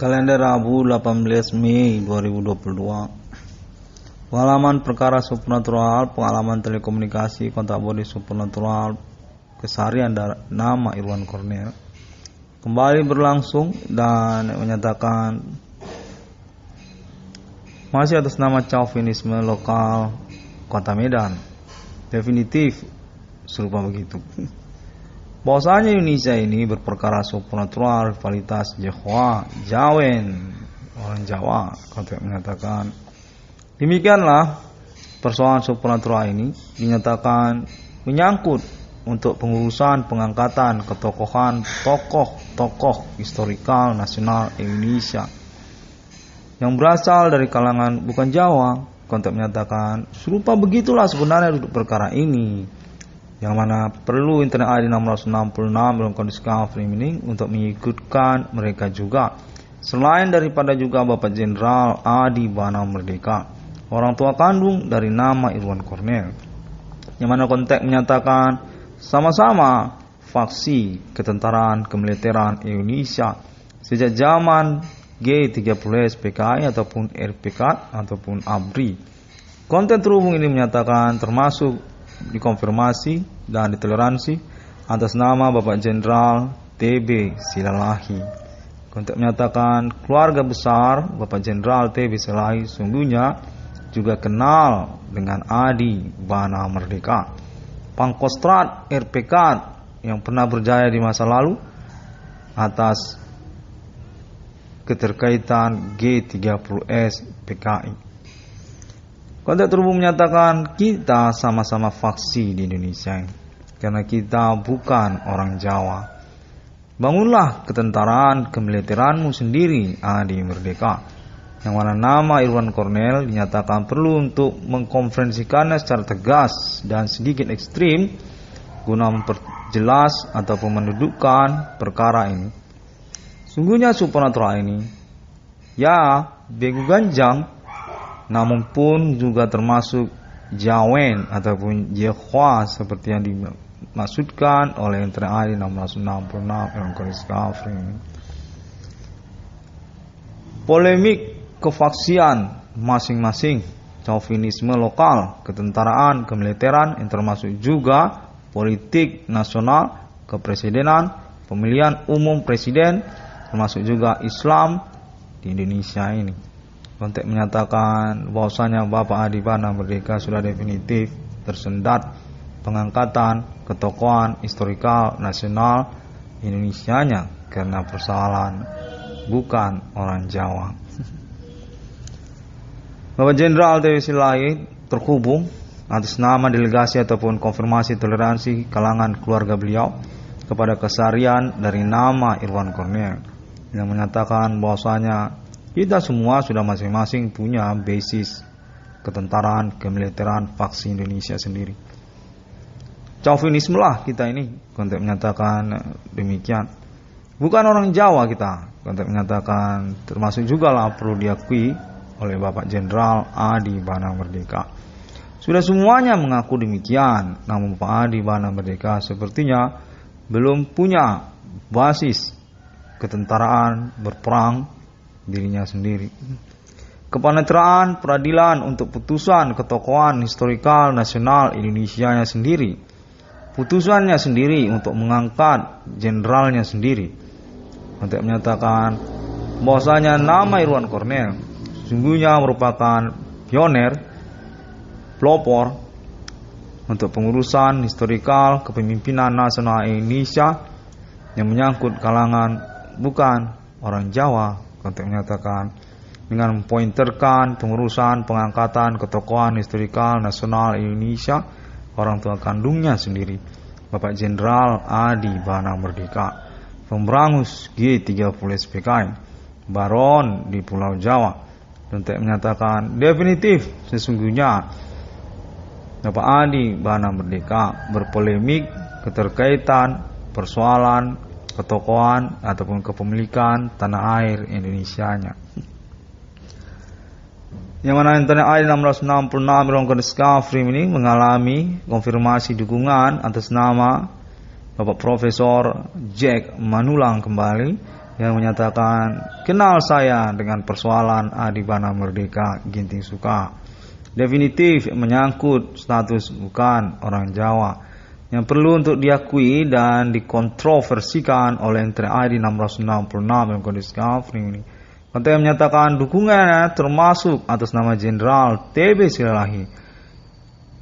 Kalender Rabu 18 Mei 2022. Pengalaman perkara supernatural, pengalaman telekomunikasi, kontak body supernatural, keseharian nama Irwan Cornel kembali berlangsung dan menyatakan masih atas nama chauvinisme lokal Kota Medan. Definitif serupa begitu. Bahwasanya Indonesia ini berperkara supernatural, rivalitas Jehovah, Jawen, orang Jawa, konteks menyatakan. Demikianlah persoalan supernatural ini dinyatakan menyangkut untuk pengurusan pengangkatan ketokohan tokoh historikal nasional Indonesia yang berasal dari kalangan bukan Jawa. Konteks menyatakan serupa begitulah sebenarnya duduk perkara ini, yang mana perlu internet ID 666 dalam kondisi Discovery untuk mengikutkan mereka juga. Selain daripada juga Bapak Jenderal Adi Bana Merdeka, orang tua kandung dari nama Irwan Cornel, yang mana konteks menyatakan sama-sama faksi ketentaraan kemiliteran Indonesia sejak zaman G30S PKI ataupun RPK ataupun ABRI. Konten terhubung ini menyatakan termasuk dikonfirmasi dan ditoleransi atas nama Bapak Jenderal TB Silalahi. Konteks menyatakan keluarga besar Bapak Jenderal TB Silalahi sungguhnya juga kenal dengan Adi Bana Merdeka, Pangkostrat RPK yang pernah berjaya di masa lalu atas keterkaitan G30S PKI. Konteks terhubung menyatakan kita sama-sama faksi di Indonesia karena kita bukan orang Jawa. Bangunlah ketentaraan kemiliteranmu sendiri, Adi Merdeka, yang mana nama Irwan Cornel dinyatakan perlu untuk mengkonferensikannya secara tegas dan sedikit ekstrim guna memperjelas ataupun mendudukkan perkara ini. Sungguhnya supernatural ini ya begu ganjang, namun pun juga termasuk Jawen ataupun Jehovah seperti yang dimaksudkan oleh internet ID 666 dalam kondisi Discovery. Polemik kefaksian masing-masing, chauvinisme lokal, ketentaraan, kemiliteran, yang termasuk juga politik nasional, kepresidenan, pemilihan umum presiden, termasuk juga Islam di Indonesia ini. Konteks menyatakan bahwasanya Bapak Adi Bana Merdeka sudah definitif tersendat pengangkatan ketokohan historikal nasional Indonesianya karena persoalan bukan orang Jawa. Bapak Jenderal TB Silalahi terhubung atas nama delegasi ataupun konfirmasi toleransi kalangan keluarga beliau kepada keseharian dari nama Irwan Cornel, yang menyatakan bahwasanya kita semua sudah masing-masing punya basis ketentaraan kemiliteran faksi Indonesia sendiri. Chauvinisme lah kita ini, konteks menyatakan demikian. Bukan orang Jawa kita, konteks menyatakan termasuk juga lah perlu diakui oleh Bapak Jenderal Adi Bana Merdeka. Sudah semuanya mengaku demikian, namun Pak Adi Bana Merdeka sepertinya belum punya basis ketentaraan berperang dirinya sendiri. Kepanetraan peradilan untuk putusan ketokohan historikal nasional Indonesianya sendiri, putusannya sendiri untuk mengangkat jenderalnya sendiri. Untuk menyatakan bahwasanya nama Irwan Cornel sesungguhnya merupakan pioner, pelopor untuk pengurusan historikal kepemimpinan nasional Indonesia yang menyangkut kalangan bukan orang Jawa. Konteks menyatakan dengan mempointerkan pengurusan pengangkatan ketokohan historikal nasional Indonesia orang tua kandungnya sendiri, Bapak Jenderal Adi Bana Merdeka, pemberangus G30S PKI, Baron di Pulau Jawa. Konteks menyatakan definitif sesungguhnya Bapak Adi Bana Merdeka berpolemik keterkaitan persoalan ketokohan ataupun kepemilikan tanah air Indonesianya. Yang mana internet ID 666 dalam kondisi Discovery ini mengalami konfirmasi dukungan atas nama Bapak Profesor Jack Manulang kembali yang menyatakan kenal saya dengan persoalan Adibana Merdeka Ginting Suka. Definitif menyangkut status bukan orang Jawa yang perlu untuk diakui dan dikontroversikan oleh NTRI 666 yang kondisi Kafri ini. Konteks menyatakan dukungannya termasuk atas nama Jenderal TB Silalahi.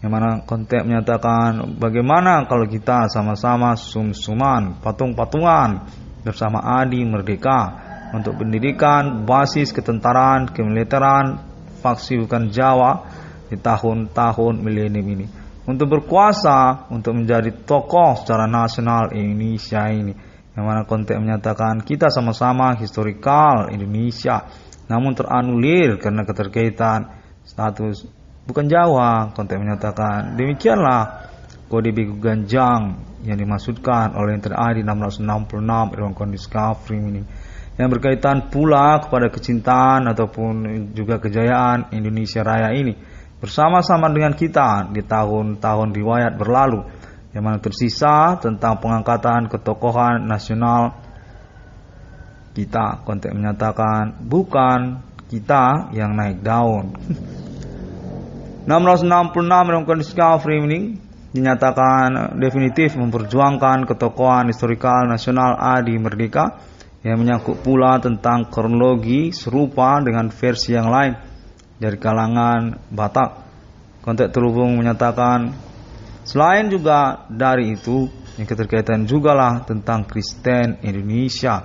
Yang mana konteks menyatakan bagaimana kalau kita sama-sama sum-suman, patung-patungan bersama Adi Merdeka untuk pendidikan basis ketentaraan, kemiliteran, faksi bukan Jawa di tahun-tahun milenium ini. Untuk berkuasa, untuk menjadi tokoh secara nasional Indonesia ini. Yang mana konteks menyatakan kita sama-sama historikal Indonesia, namun teranulir karena keterkaitan status bukan Jawa. Konteks menyatakan demikianlah kode Begu Ganjang yang dimaksudkan oleh NTRI 666 Irwan Kondisi Kafri ini, yang berkaitan pula kepada kecintaan ataupun juga kejayaan Indonesia Raya ini bersama-sama dengan kita di tahun-tahun riwayat berlalu, yang mana tersisa tentang pengangkatan ketokohan nasional kita. Konteks menyatakan bukan kita yang naik daun. 666 dalam kondisi Kafri ini dinyatakan definitif memperjuangkan ketokohan historikal nasional Adi Merdeka yang menyangkut pula tentang kronologi serupa dengan versi yang lain dari kalangan Batak. Konteks terhubung menyatakan selain juga dari itu yang keterkaitan jugalah tentang Kristen Indonesia,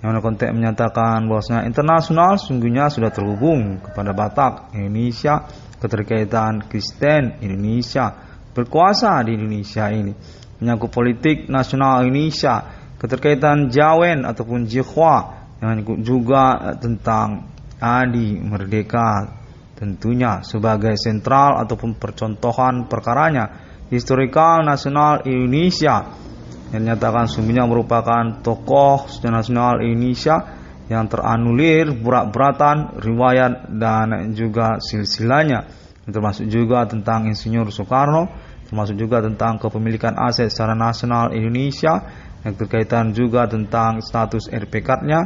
yang mana konteks menyatakan bahwasanya internasional sungguhnya sudah terhubung kepada Batak Indonesia, keterkaitan Kristen Indonesia berkuasa di Indonesia ini, menyangkut politik nasional Indonesia, keterkaitan Jawen ataupun Jihwa, yang juga tentang Adi Merdeka tentunya sebagai sentral ataupun percontohan perkaranya historikal nasional Indonesia, yang dinyatakan sungguhnya merupakan tokoh sejarah nasional Indonesia yang teranulir berat-beratan riwayat dan juga silsilahnya, termasuk juga tentang Insinyur Soekarno, termasuk juga tentang kepemilikan aset secara nasional Indonesia, yang terkaitan juga tentang status RPK-nya,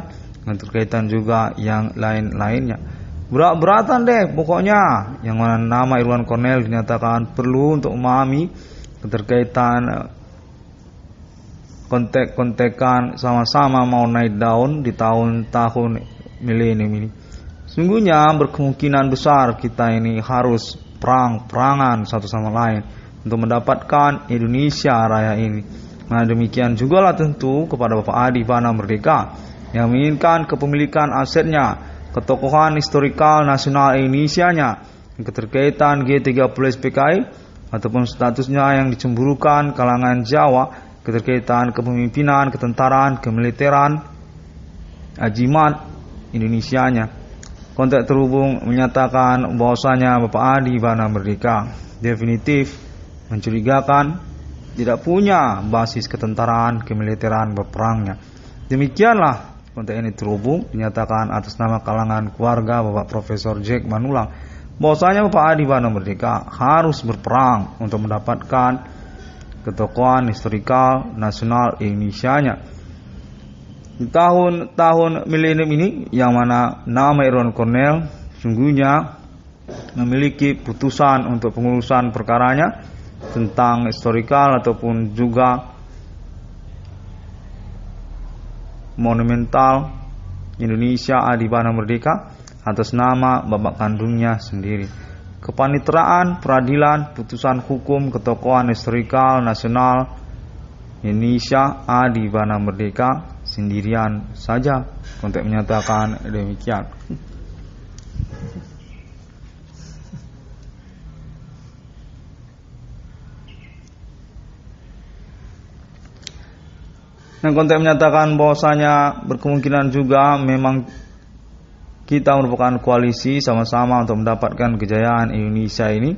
yang terkaitan juga yang lain-lainnya. Berat-beratan deh pokoknya, yang mana nama Irwan Cornel dinyatakan perlu untuk memahami keterkaitan kontek-kontekan sama-sama mau naik daun di tahun-tahun milenium ini. Sungguhnya berkemungkinan besar kita ini harus perang-perangan satu sama lain untuk mendapatkan Indonesia Raya ini. Nah demikian jugalah tentu kepada Bapak Adi Bana Merdeka yang menginginkan kepemilikan asetnya, ketokohan historikal nasional Indonesianya, keterkaitan G30 PKI ataupun statusnya yang dicemburukan kalangan Jawa, keterkaitan kepemimpinan, ketentaraan, kemiliteran, ajimat Indonesianya. Konteks terhubung menyatakan bahwasanya Bapak Adi Bana Merdeka definitif mencurigakan tidak punya basis ketentaraan, kemiliteran, berperangnya. Demikianlah konteks ini terhubung dinyatakan atas nama kalangan keluarga Bapak Profesor Jack Manulang bahwasanya Bapak Adi Bana Merdeka harus berperang untuk mendapatkan ketokohan historikal nasional Indonesianya. Di tahun-tahun milenium ini, yang mana nama Irwan Cornel sungguhnya memiliki putusan untuk pengurusan perkaranya tentang historikal ataupun juga monumental Indonesia Adi Bana Merdeka atas nama bapak kandungnya sendiri. Kepaniteraan, peradilan, putusan hukum, ketokohan historikal nasional Indonesia Adi Bana Merdeka sendirian saja. Konteks menyatakan demikian. Dan konteks menyatakan bahwasanya berkemungkinan juga memang kita merupakan koalisi sama-sama untuk mendapatkan kejayaan Indonesia ini,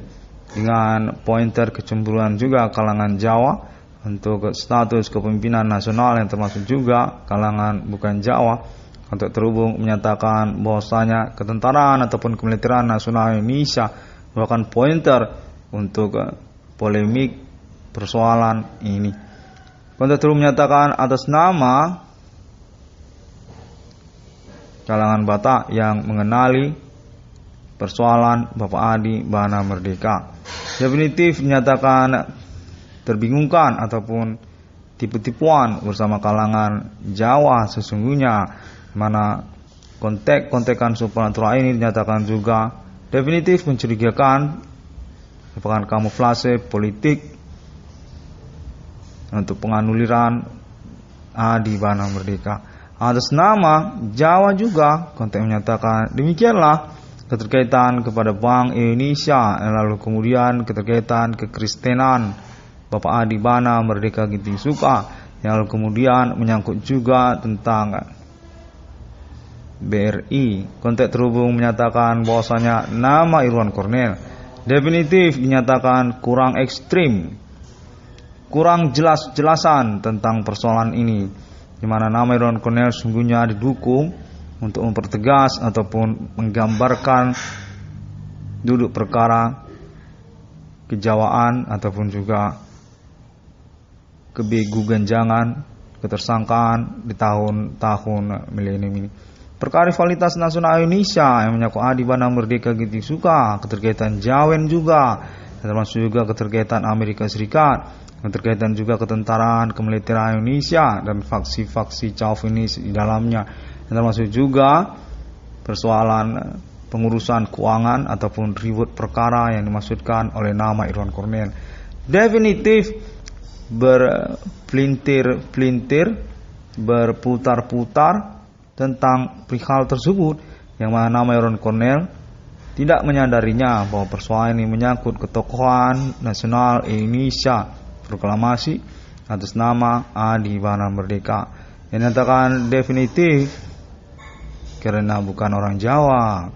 dengan pointer kecemburuan juga kalangan Jawa untuk status kepemimpinan nasional yang termasuk juga kalangan bukan Jawa. Untuk terhubung menyatakan bahwasanya ketentaraan ataupun kemiliteran nasional Indonesia merupakan pointer untuk polemik persoalan ini. Konteks terhubung menyatakan atas nama kalangan Batak yang mengenali persoalan Bapak Adi Bana Merdeka. Definitif dinyatakan terbingungkan ataupun tipu-tipuan bersama kalangan Jawa sesungguhnya, mana kontek-kontekan supranatural ini dinyatakan juga definitif mencurigakan, merupakan kamuflase politik untuk penganuliran Adi Bana Merdeka. Atas nama Jawa juga konteks menyatakan demikianlah keterkaitan kepada Bank Indonesia, lalu kemudian keterkaitan kekristenan Bapak Adi Bana Merdeka Ginting Suka, yang lalu kemudian menyangkut juga tentang BRI. Konteks terhubung menyatakan bahwasanya nama Irwan Cornell definitif dinyatakan kurang ekstrim, kurang jelas-jelasan tentang persoalan ini, di mana nama Irwan Cornell sungguhnya didukung untuk mempertegas ataupun menggambarkan duduk perkara kejawaan ataupun juga kebeguganjangan ketersangkaan di tahun-tahun milenium ini. Perkara rivalitas nasional Indonesia yang menyangkut Adi Bana Merdeka Ginting Suka, keterkaitan Jawen juga, termasuk juga keterkaitan Amerika Serikat, keterkaitan juga ketentaraan kemiliteran Indonesia dan faksi-faksi chauvinis di dalamnya, termasuk juga persoalan pengurusan keuangan ataupun ribut perkara yang dimaksudkan oleh nama Irwan Cornell. Definitif berpelintir-pelintir, berputar-putar tentang perihal tersebut, yang mana nama Irwan Cornell tidak menyadarinya bahwa persoalan ini menyangkut ketokohan nasional Indonesia, proklamasi atas nama Adi Bana Merdeka, yang dinyatakan definitif karena bukan orang Jawa.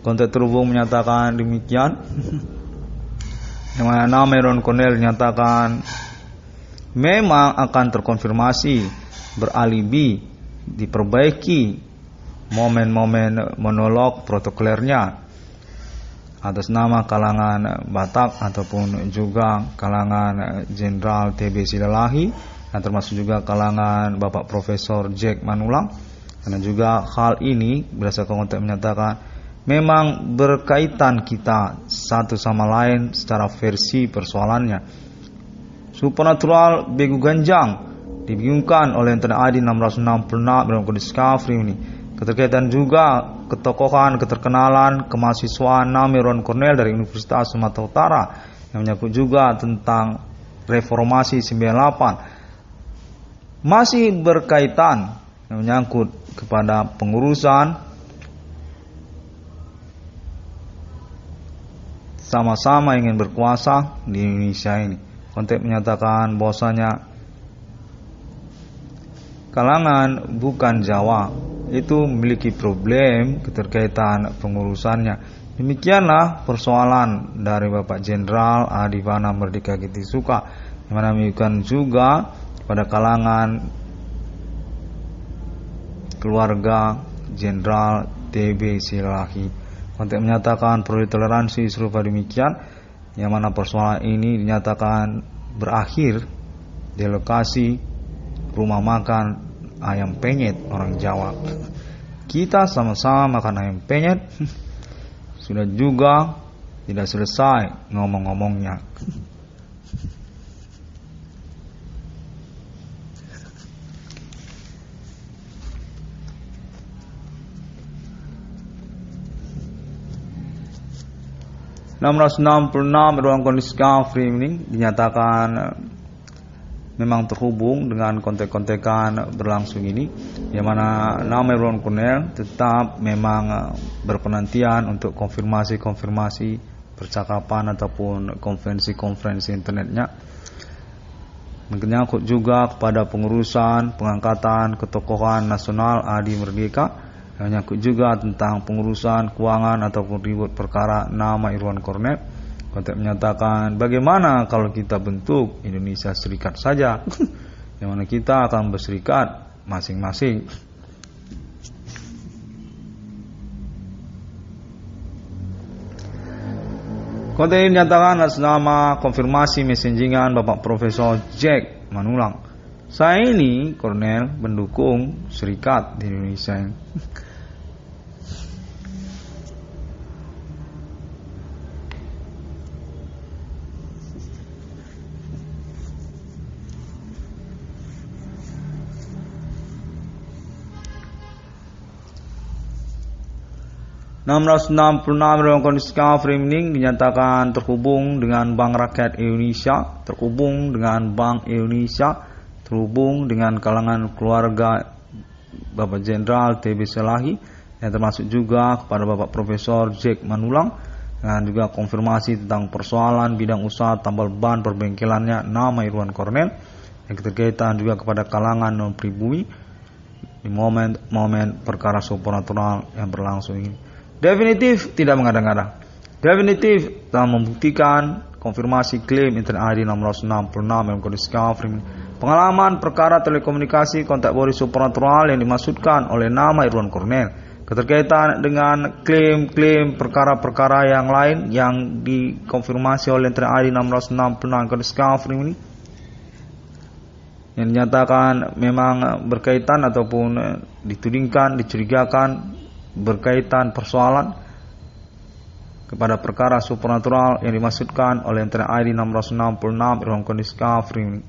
Konteks terhubung menyatakan demikian, yang mana nama Irwan Cornell dinyatakan memang akan terkonfirmasi, beralibi, diperbaiki momen-momen monolog protokolernya atas nama kalangan Batak ataupun juga kalangan Jenderal TB Silalahi, dan termasuk juga kalangan Bapak Profesor Jack Manulang. Karena juga hal ini berdasarkan konteks menyatakan memang berkaitan kita satu sama lain secara versi persoalannya. Supernatural begu ganjang dibingungkan oleh Enten Adi 666 dalam kode Discovery ini. Keterkaitan juga ketokohan, keterkenalan, kemahasiswaan nama Irwan Cornell dari Universitas Sumatera Utara, yang menyangkut juga tentang reformasi 98. Masih berkaitan yang menyangkut kepada pengurusan sama-sama ingin berkuasa di Indonesia ini. Konteks menyatakan bahwasanya kalangan bukan Jawa itu memiliki problem keterkaitan pengurusannya. Demikianlah persoalan dari Bapak Jenderal Adi Bana Merdeka Ginting Suka, yang mana menunjukkan juga pada kalangan keluarga Jenderal TB Silalahi. Konteks menyatakan perlu toleransi serupa demikian, yang mana persoalan ini dinyatakan berakhir di lokasi rumah makan ayam penyet orang Jawa. Kita sama-sama makan ayam penyet, sudah juga tidak selesai ngomong-ngomongnya. Ruang kondisi Discovery ini dinyatakan memang terhubung dengan kontek-kontekan berlangsung ini, yang mana nama Irwan Cornell tetap memang berpenantian untuk konfirmasi percakapan ataupun konferensi internetnya, menyangkut juga kepada pengurusan pengangkatan ketokohan nasional Adi Merdeka, yang menyangkut juga tentang pengurusan keuangan ataupun ribut perkara nama Irwan Cornell. Konteks menyatakan bagaimana kalau kita bentuk Indonesia Serikat saja, yang mana kita akan berserikat masing-masing. Konteks ini dinyatakan atas nama konfirmasi messengingan Bapak Profesor Jack Manulang. Saya ini Cornell mendukung serikat di Indonesia. 666 dalam kondisi kafir ini dinyatakan terhubung dengan Bank Rakyat Indonesia, terhubung dengan Bank Indonesia, terhubung dengan kalangan keluarga Bapak Jenderal TB Selahi, yang termasuk juga kepada Bapak Profesor Jack Manulang, dan juga konfirmasi tentang persoalan bidang usaha tambal ban perbengkelannya nama Irwan Cornel, yang keterkaitan juga kepada kalangan non pribumi di momen-momen perkara supranatural yang berlangsung ini. Definitif tidak mengada-ngada. Definitif telah membuktikan konfirmasi klaim Internet ID 666 yang kondisi kafir. Pengalaman perkara telekomunikasi kontak bori supranatural yang dimaksudkan oleh nama Irwan Cornel. Keterkaitan dengan klaim-klaim perkara-perkara yang lain yang dikonfirmasi oleh Internet ID 666 kondisi kafir ini, yang dinyatakan memang berkaitan ataupun ditudingkan, dicurigakan berkaitan persoalan kepada perkara supernatural yang dimaksudkan oleh Internet ID 666 dalam kondisi kafir ini.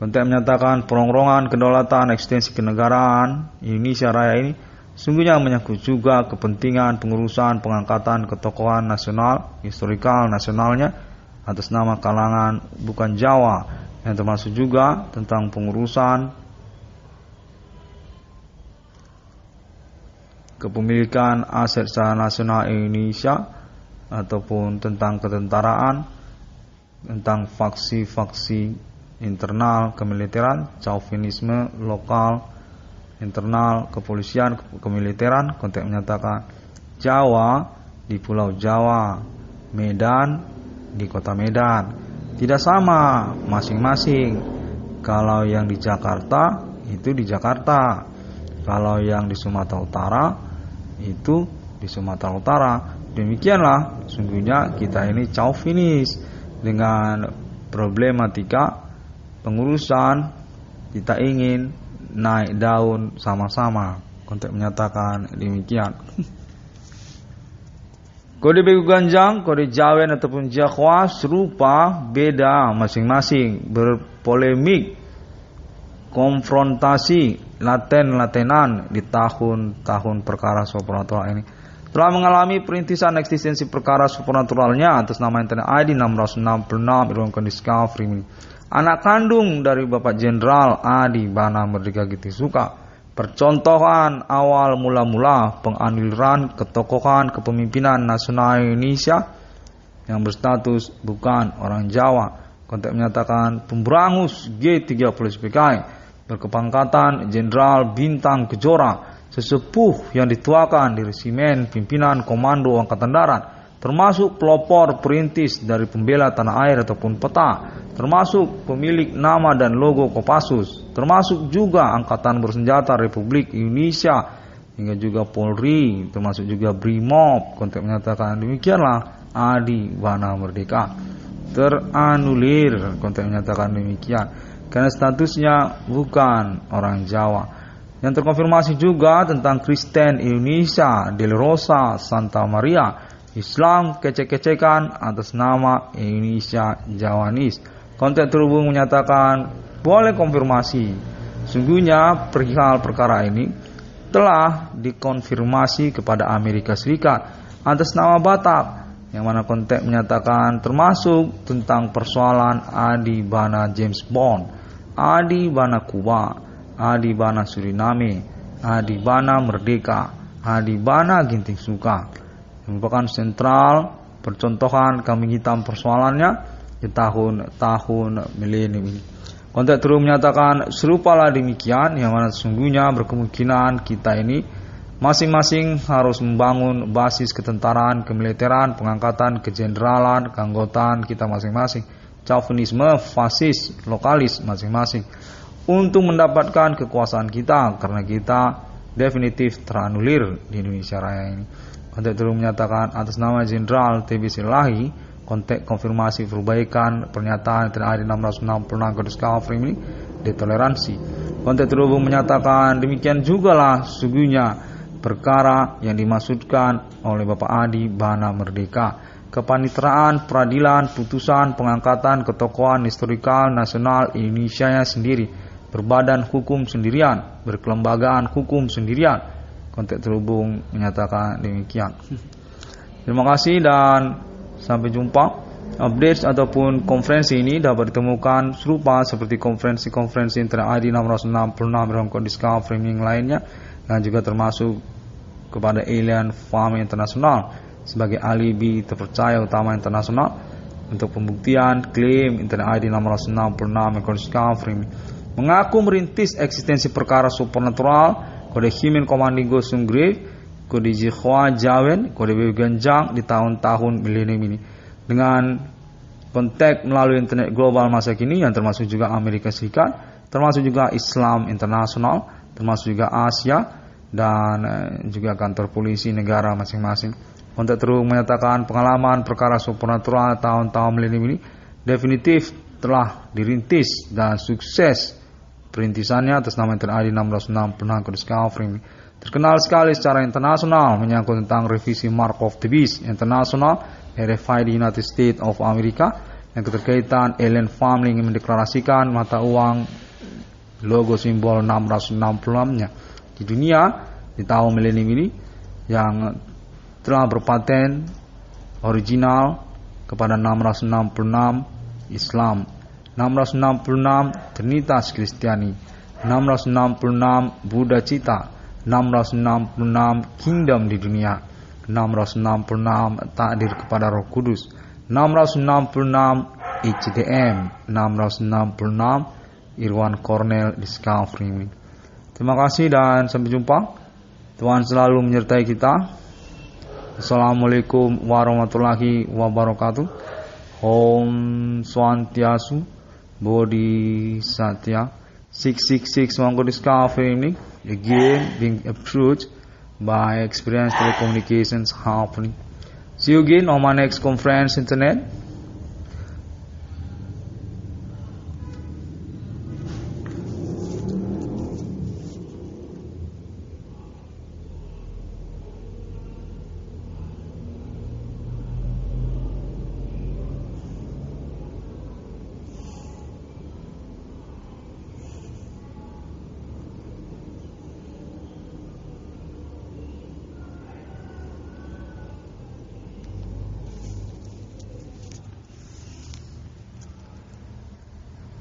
Konten menyatakan perongrongan kedaulatan eksistensi kenegaraan Indonesia Raya ini sungguhnya menyangkut juga kepentingan pengurusan pengangkatan ketokohan nasional, historikal nasionalnya atas nama kalangan bukan Jawa, yang termasuk juga tentang pengurusan kepemilikan aset secara nasional Indonesia ataupun tentang ketentaraan, tentang faksi-faksi internal kemiliteran, chauvinisme lokal, internal kepolisian, kemiliteran. Konteks menyatakan Jawa di Pulau Jawa, Medan di Kota Medan. Tidak sama masing-masing. Kalau yang di Jakarta itu di Jakarta, kalau yang di Sumatera Utara itu di Sumatera Utara. Demikianlah sungguhnya kita ini chauvinis dengan problematika pengurusan. Kita ingin naik daun sama-sama. Konteks menyatakan demikian. Kode Begu Ganjang, kode Jawen ataupun Jakhwa serupa beda masing-masing, berpolemik, konfrontasi laten-latenan di tahun-tahun perkara supernatural ini. Telah mengalami perintisan eksistensi perkara supernaturalnya atas nama Internet ID 666 dalam kondisi kafir ini. Anak kandung dari Bapak Jenderal Adi Bana Merdeka Gitisuka. Percontohan awal mula-mula penganiran ketokohan kepemimpinan nasional Indonesia yang berstatus bukan orang Jawa. Konteks menyatakan pemberangus G30 SPKI berkepangkatan Jenderal Bintang Kejora, sesepuh yang dituakan di resimen pimpinan Komando Angkatan Darat, termasuk pelopor perintis dari pembela tanah air ataupun peta, termasuk pemilik nama dan logo Kopassus, termasuk juga Angkatan Bersenjata Republik Indonesia, hingga juga Polri, termasuk juga Brimob. Konteks menyatakan demikianlah Adi Bana Merdeka teranulir. Konteks menyatakan demikian karena statusnya bukan orang Jawa. Yang terkonfirmasi juga tentang Kristen Indonesia, Del Rosa, Santa Maria, Islam kecek-kecekan atas nama Indonesia Jawanis. Konteks terhubung menyatakan boleh konfirmasi. Sungguhnya perihal perkara ini telah dikonfirmasi kepada Amerika Serikat atas nama Batak, yang mana konteks menyatakan termasuk tentang persoalan Adi Bana James Bond, Adi Bana Kuba, Adi Bana Suriname, Adi Bana Merdeka, Adi Bana Ginting Suka, yang merupakan sentral percontohan kambing hitam persoalannya di tahun-tahun milenium ini. Konteks terus menyatakan serupalah demikian, yang mana sesungguhnya berkemungkinan kita ini masing-masing harus membangun basis ketentaraan, kemiliteran, pengangkatan, kejeneralan, keanggotaan kita masing-masing, chauvinisme, fasis, lokalis masing-masing, untuk mendapatkan kekuasaan kita, karena kita definitif teranulir di Indonesia Raya ini. Konteks terus menyatakan atas nama Jenderal TB Selahi, konteks konfirmasi perbaikan pernyataan Internet ID 666 kondisi kafir ini detoleransi. Konteks terhubung menyatakan demikian jugalah sesungguhnya perkara yang dimaksudkan oleh Bapak Adi Bana Merdeka. Kepaniteraan, peradilan, putusan, pengangkatan ketokohan historikal nasional Indonesia sendiri, berbadan hukum sendirian, berkelembagaan hukum sendirian, kontak terhubung menyatakan demikian. Terima kasih dan sampai jumpa. Updates ataupun konferensi ini dapat ditemukan serupa seperti konferensi-konferensi Internet ID 666 Irwan Code Discovery lainnya, dan juga termasuk kepada Alien Farm Internasional sebagai alibi terpercaya utama internasional untuk pembuktian klaim Internet ID 666 Code Discovery mengaku merintis eksistensi perkara supernatural kode Human Commanding Ghost Grave, kode Jehovah Jawen, kode Baby Ganjang di tahun-tahun milenium ini dengan kontak melalui internet global masa kini yang termasuk juga Amerika Serikat, termasuk juga Islam internasional, termasuk juga Asia dan juga kantor polisi negara masing-masing. Kontak terus menyatakan pengalaman perkara supernatural tahun-tahun milenium ini definitif telah dirintis dan sukses perintisannya atas nama Internet ID 666 Code Discovery terkenal sekali secara internasional menyangkut tentang revisi Mark of the Beast internasional RFID United States of America yang keterkaitan alien farming yang mendeklarasikan mata uang logo simbol 666-nya di dunia di tahun milenium ini yang telah berpaten original kepada 666 Islam, 666 Trinitas Kristiani, 666 Buddha Cita, 666 Kingdom di dunia, 666 takdir kepada Roh Kudus, 666 HDM, 666 Irwan Cornell Discovery. Terima kasih dan sampai jumpa. Tuhan selalu menyertai kita. Assalamualaikum warahmatullahi wabarakatuh. Om Swantiastu Bodhisatya. 666 Mangko Discovery ini again being approached by Experience Telecommunications happening. See you again on my next conference internet.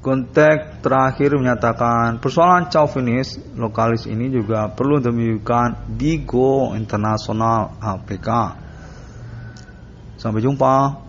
Kontak terakhir menyatakan persoalan chauvinis lokalis ini juga perlu demikian Bigo Internasional APK. Sampai jumpa.